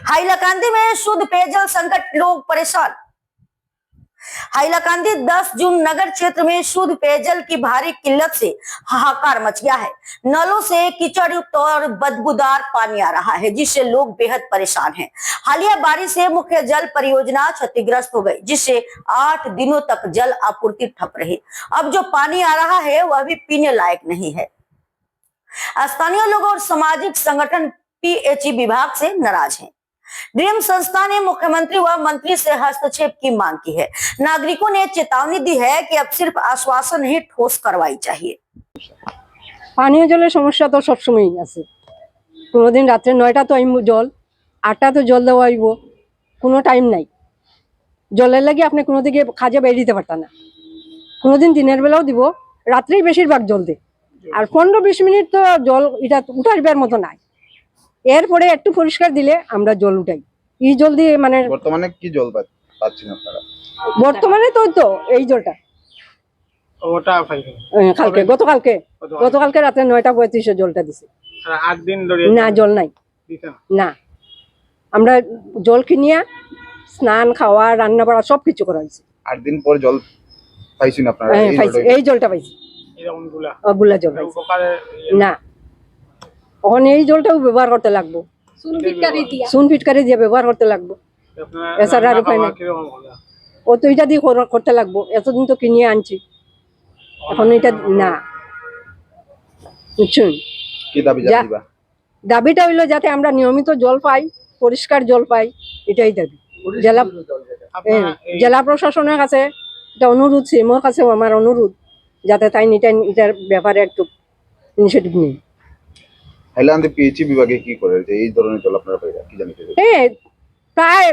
हाइलाकांदी में शुद्ध पेयजल संकट, लोग परेशान। हाइलाकांदी 10 जून नगर क्षेत्र में शुद्ध पेयजल की भारी किल्लत से हाहाकार मच गया है। नलों से कीचड़युक्त और बदबूदार पानी आ रहा है, जिससे लोग बेहद परेशान हैं। हालिया बारिश से मुख्य जल परियोजना क्षतिग्रस्त हो गई, जिससे 8 दिनों तक जल आपूर्ति ठप रही। अब जो पानी आ रहा है वह भी पीने लायक नहीं है। स्थानीय लोग और सामाजिक संगठन पीएचई विभाग से नाराज हैं। डीएम संस्था ने मुख्यमंत्री व मंत्री से हस्तक्षेप की मांग की है। नागरिकों ने चेतावनी दी है कि अब सिर्फ आश्वासन नहीं, ठोस कार्रवाई चाहिए। पानीय जलेर समस्या तो सब समय আছে। কোনোদিন রাতে 9টা তো আইব জল, 8টা তো জল দেওয়া আইব, কোনো টাইম নাই। জলের লাগি আপনি কোনো দিকে কাজে বের দিতে পারতা না। কোনোদিন দিনের বেলাও দিব, রাত্রেই বেশিরভাগ জল দেয়। আর 15-20 মিনিট তো জল এটা উঠাইবার মতো নাই। এরপরে একটু পরিষ্কার দিলে আমরা জল উঠাই। এই জল দিয়ে মানে বর্তমানে কি জল পাচ্ছেন আপনারা? বর্তমানে তো এই জলটা ওটা পাইছেন কালকে গতকালকে রাতে 9:35 জলটা দিছে। আর 8 দিন ধরে না জল নাই দিছেন না। আমরা জল কিনিয়া স্নান, খাওয়া, রান্না বাড়া সবকিছু করা হয়েছে। 8 দিন পর জল পাইছেন আপনারা? এই জলটা পাইছি, এরকম গুলা জল পাইছি না। এখন এই জলটাও ব্যবহার করতে লাগবো, চুন ফিটকারি দিয়ে ব্যবহার করতে লাগবো। এছাড়া আর উপায় নাই। ও তো এটা দিয়ে করতে লাগবো। এতদিন তো কিনিয়ে আনছি, এখন এটা না। বুঝছেন কি দাবি জানিবা? দাবিটা হইলো যাতে আমরা নিয়মিত জল পাই, পরিষ্কার জল পাই, এটাই দাবি। জেলা প্রশাসনের কাছে এটা অনুরোধ, সিএমওর কাছেও আমার অনুরোধ, যাতে তাই এটার ব্যাপারে একটু ইনিশিয়েটিভ নেই। হাইলাকান্দি পিএইচই বিভাগে কি করে যে এই ধরনের জল আপনারা পাইরা কি জানিতে? প্রায়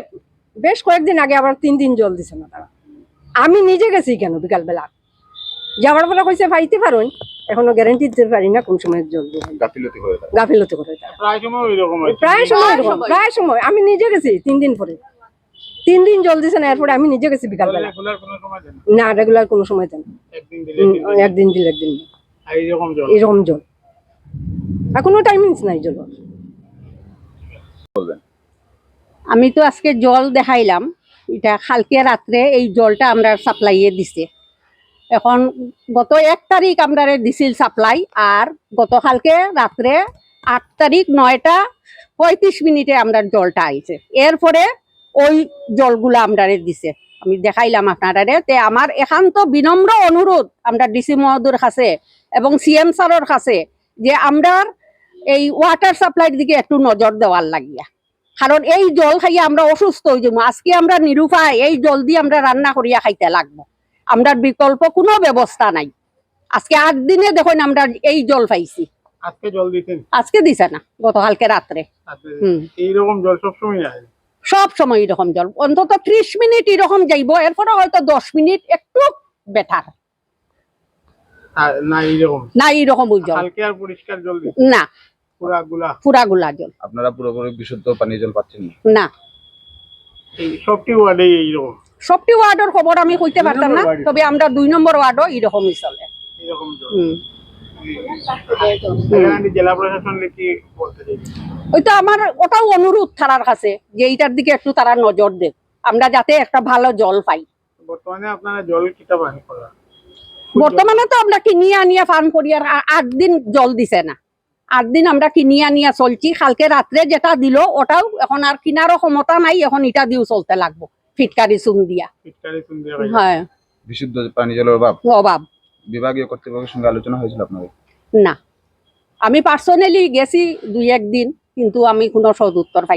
বেশ কয়েকদিন আগে আবার 3 দিন জল দিছে না তারা। আমি নিজে গেছি কেন বিকালবেলা, যাওয়ার পরে কইছে পাইতে পারুন, এখনো গ্যারান্টি দিতে পারি না কোন সময় জল দেবে। গাফিলতি করে তারা। প্রায় সময় আমি নিজে গেছি 3 দিন পরে। 3 দিন জল দিছে না, এরপরে আমি নিজে গেছি বিকালবেলা। না রেগুলার কোনো সময় দেন, একদিন দিলে একদিন এরকম জল। এখনো টাইমিংস নাই জল। আমি তো আজকে জল দেখাইলাম, এটা কালকে রাত্রে এই জলটা আমরা সাপ্লাইয়ে দিছে। এখন গত 1 তারিখ আমরা দিছিল সাপ্লাই, আর গতকালকে রাত্রে 8 তারিখ 9:35 আমরা জলটা আইছে। এরপরে ওই জলগুলা আমরা দিছে, আমি দেখাইলাম আপনারা। তে আমার একান্ত বিনম্র অনুরোধ আমরা ডিসি মহোদয়ের কাছে এবং সিএম স্যারের কাছে যে আমরা এই ওয়াটার সাপ্লাইয়ের দিকে একটু নজর দেওয়ার লাগিয়া, কারণ এই জল খাইয়া আমরা অসুস্থ হয়ে যাবো। আজকে আমরা নিরুপায়, এই জল দিয়ে আমরা রান্না করিয়া খাইতে লাগবো। আমরা বিকল্প কোনো ব্যবস্থা নাই। আজকে 8 দিনে দেখুন আমরা এই জল পাইছি। আজকে জল দিতেন? আজকে দিছে না, গতকালকে রাত্রে। এইরকম জল সবসময় যায়? সব সময় এরকম জল, অন্তত 30 মিনিট এরকম যাইব, এরপরে হয়তো 10 মিনিট একটু বেটার। না এইরকম জল পরিষ্কার জল না, পুরাগুলা জল। আপনারা পুরোপুরি বিশুদ্ধ পানীয় জল পাচ্ছেন না? সবটি ওয়ার্ডে এইরকম? সবটি ওয়ার্ডের খবর আমি কইতে পারতাম না, তবে আমরা 2 নম্বর ওয়ার্ডও এরকমই চলে। জেলা প্রশাসনকে কি বলতে চাই? ওইটা আমার ওটাও অনুরোধ তারার কাছে যে এইটার দিকে একটু তারা নজর দেয়, আমরা যাতে একটা ভালো জল পাই। বর্তমানে আপনারা জল কিটা পান করা? বর্তমানে তো আমরা কিনিয়ে আনিয়া ফার্ম করি, আর 8 দিন জল দিছে না। 8 দিন আমরা কিনিয়ে আনিয়া চলছি। কালকে রাত্রে যেটা দিল ওটাও এখন আর কিনারও ক্ষমতা নাই, এখন এটা দিয়েও চলতে লাগবো, ফিটকারি চুন দিয়া। হ্যাঁ, বিশুদ্ধ পানীয় জলের অভাব। বিভাগীয় কর্তৃপক্ষের সঙ্গে আলোচনা হয়েছিল আপনাদের? না, আমি পার্সোনালি গেছি 2-1 দিন, কিন্তু আমি কোনো সদুত্তর পাইছি